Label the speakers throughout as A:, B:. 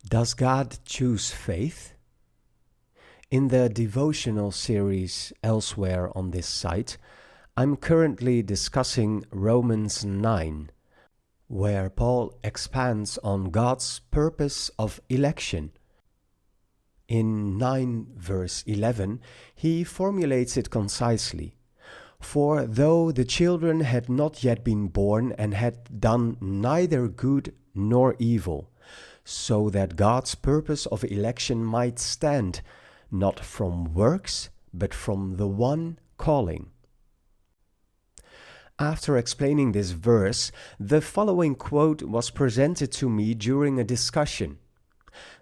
A: Does God choose faith? In the devotional series elsewhere on this site, I'm currently discussing Romans 9, where Paul expands on God's purpose of election. In 9 verse 11, he formulates it concisely. For though the children had not yet been born and had done neither good nor evil, so that God's purpose of election might stand, not from works, but from the one calling. After explaining this verse, the following quote was presented to me during a discussion.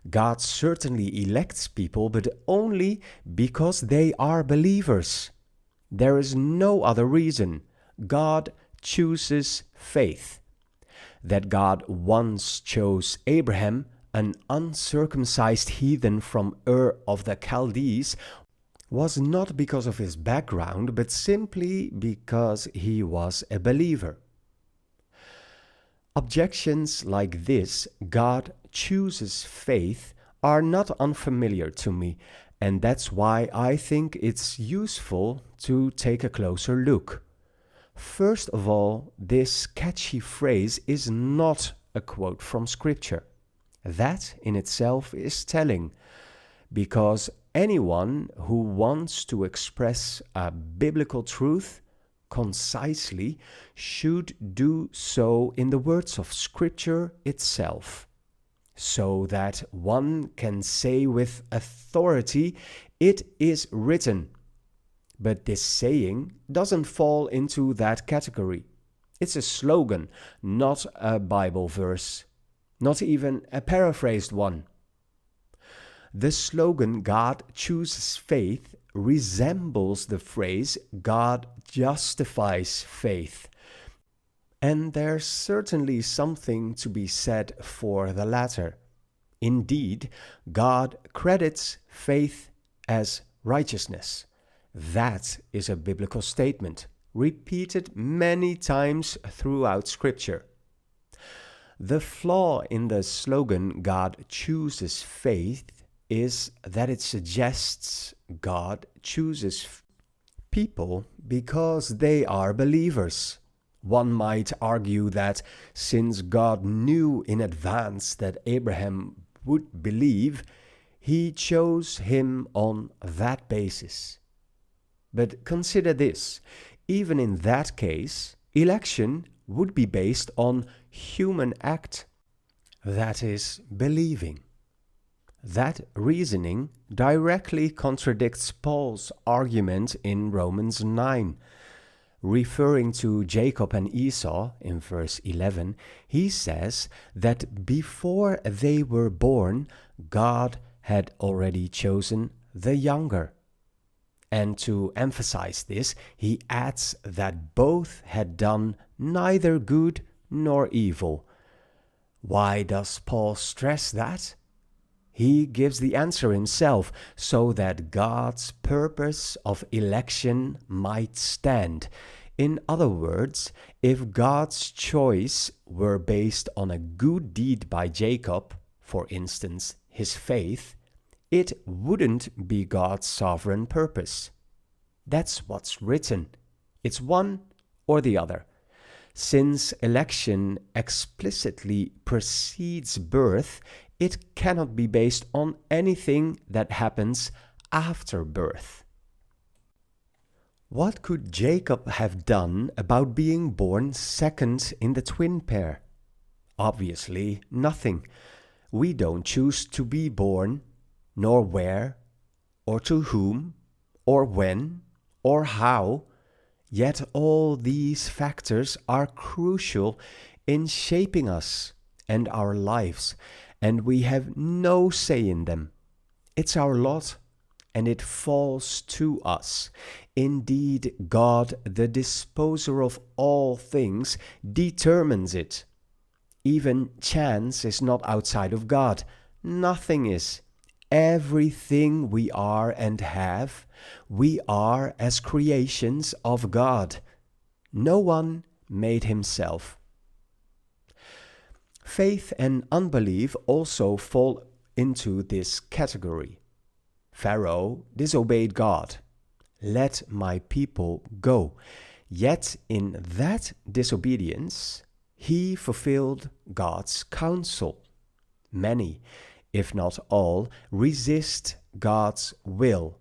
A: God certainly elects people, but only because they are believers. There is no other reason. God chooses faith. That God once chose Abraham, an uncircumcised heathen from Ur of the Chaldees, was not because of his background, but simply because he was a believer. Objections like this, God chooses faith, are not unfamiliar to me, and that's why I think it's useful to take a closer look. First of all, this catchy phrase is not a quote from Scripture. That in itself is telling, because anyone who wants to express a biblical truth concisely should do so in the words of Scripture itself, so that one can say with authority, "It is written." But this saying doesn't fall into that category. It's a slogan, not a Bible verse, not even a paraphrased one. The slogan "God chooses faith" resembles the phrase "God justifies faith." And there's certainly something to be said for the latter. Indeed, God credits faith as righteousness. That is a biblical statement, repeated many times throughout Scripture. The flaw in the slogan "God chooses faith" is that it suggests God chooses people because they are believers. One might argue that since God knew in advance that Abraham would believe, he chose him on that basis. But consider this, even in that case, election would be based on human act, that is, believing. That reasoning directly contradicts Paul's argument in Romans 9. Referring to Jacob and Esau in verse 11, he says that before they were born, God had already chosen the younger. And to emphasize this, he adds that both had done neither good nor evil. Why does Paul stress that? He gives the answer himself, so that God's purpose of election might stand. In other words, if God's choice were based on a good deed by Jacob, for instance, his faith, it wouldn't be God's sovereign purpose. That's what's written. It's one or the other. Since election explicitly precedes birth, it cannot be based on anything that happens after birth. What could Jacob have done about being born second in the twin pair? Obviously, nothing. We don't choose to be born, nor where, or to whom, or when, or how. Yet all these factors are crucial in shaping us and our lives, and we have no say in them. It's our lot, and it falls to us. Indeed, God, the disposer of all things, determines it. Even chance is not outside of God. Nothing is. Everything we are and have, we are as creations of God. No one made himself. Faith and unbelief also fall into this category. Pharaoh disobeyed God. Let my people go. Yet in that disobedience, he fulfilled God's counsel. Many, if not all, resist God's will.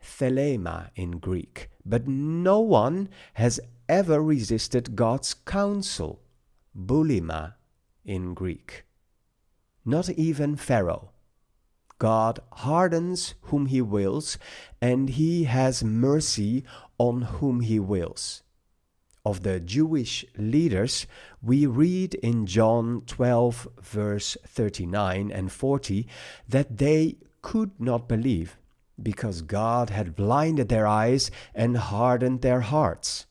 A: Thelema in Greek. But no one has ever resisted God's counsel. Boulima in Greek. Not even Pharaoh. God hardens whom he wills, and he has mercy on whom he wills. Of the Jewish leaders, we read in John 12, verse 39 and 40, that they could not believe, because God had blinded their eyes and hardened their hearts.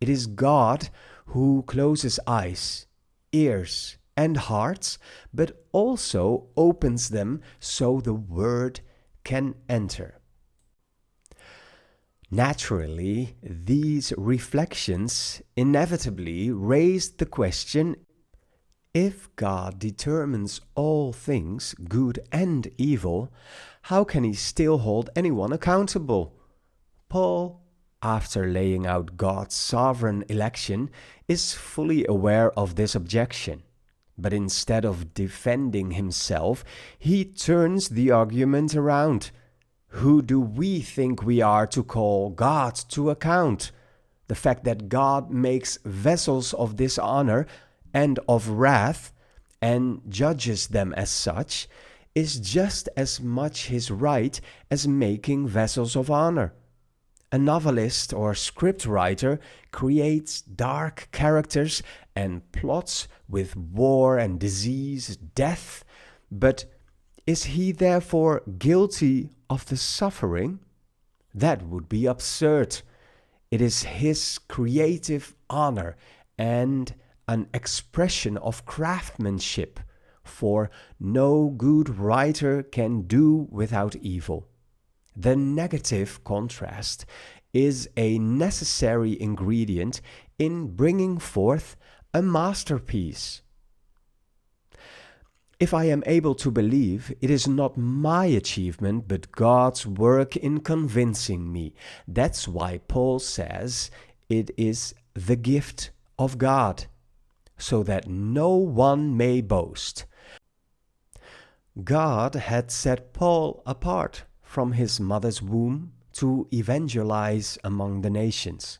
A: It is God who closes eyes, ears, and hearts, but also opens them so the word can enter. Naturally, these reflections inevitably raised the question, if God determines all things, good and evil, how can he still hold anyone accountable? Paul, after laying out God's sovereign election, is fully aware of this objection. But instead of defending himself, he turns the argument around. Who do we think we are to call God to account? The fact that God makes vessels of dishonor and of wrath and judges them as such is just as much his right as making vessels of honor. A novelist or scriptwriter creates dark characters and plots with war and disease, death, but is he therefore guilty of the suffering? That would be absurd. It is his creative honor and an expression of craftsmanship, for no good writer can do without evil. The negative contrast is a necessary ingredient in bringing forth a masterpiece. If I am able to believe, it is not my achievement, but God's work in convincing me. That's why Paul says it is the gift of God, so that no one may boast. God had set Paul apart from his mother's womb to evangelize among the nations.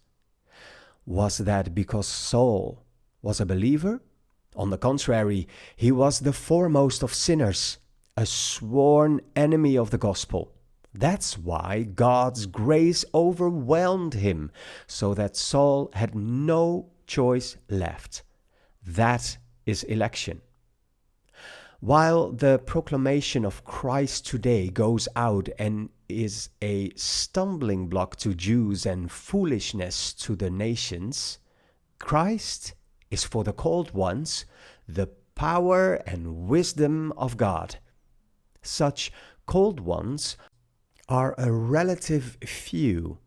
A: Was that because Saul was a believer? On the contrary, he was the foremost of sinners, a sworn enemy of the gospel. That's why God's grace overwhelmed him, so that Saul had no choice left. That is election. While the proclamation of Christ today goes out and is a stumbling block to Jews and foolishness to the nations, Christ is for the called ones the power and wisdom of God. Such called ones are a relative few.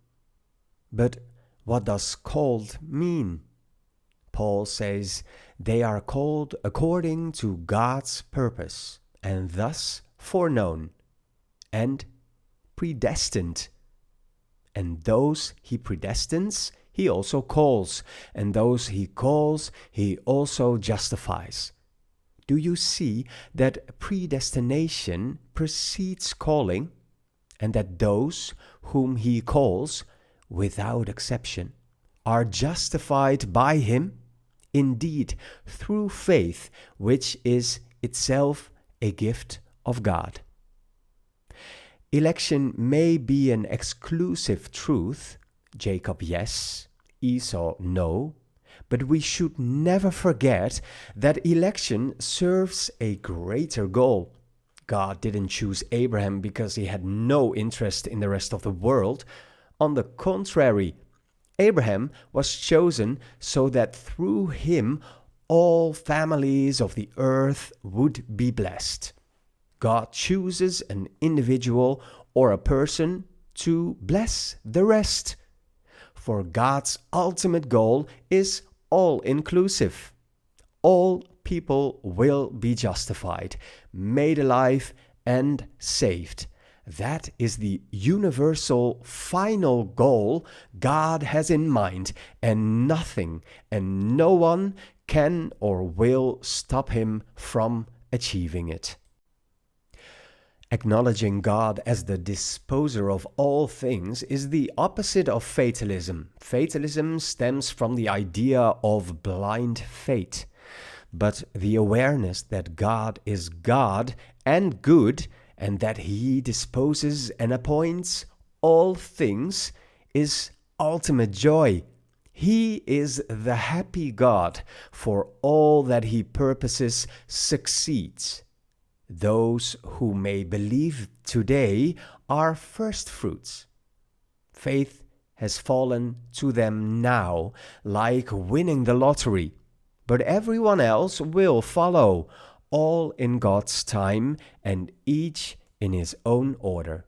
A: But what does called mean? Paul says they are called according to God's purpose, and thus foreknown and predestined. And those he predestines, he also calls, and those he calls, he also justifies. Do you see that predestination precedes calling, and that those whom he calls, without exception, are justified by him? Indeed, through faith, which is itself a gift of God. Election may be an exclusive truth, Jacob yes, Esau no, but we should never forget that election serves a greater goal. God didn't choose Abraham because he had no interest in the rest of the world. On the contrary, Abraham was chosen so that through him all families of the earth would be blessed. God chooses an individual or a person to bless the rest. For God's ultimate goal is all-inclusive. All people will be justified, made alive, and saved. That is the universal final goal God has in mind, and nothing and no one can or will stop him from achieving it. Acknowledging God as the disposer of all things is the opposite of fatalism. Fatalism stems from the idea of blind faith. But the awareness that God is God and good, and that he disposes and appoints all things, is ultimate joy. He is the happy God, for all that he purposes succeeds. Those who may believe today are first fruits. Faith has fallen to them now, like winning the lottery. But everyone else will follow, all in God's time and each in his own order.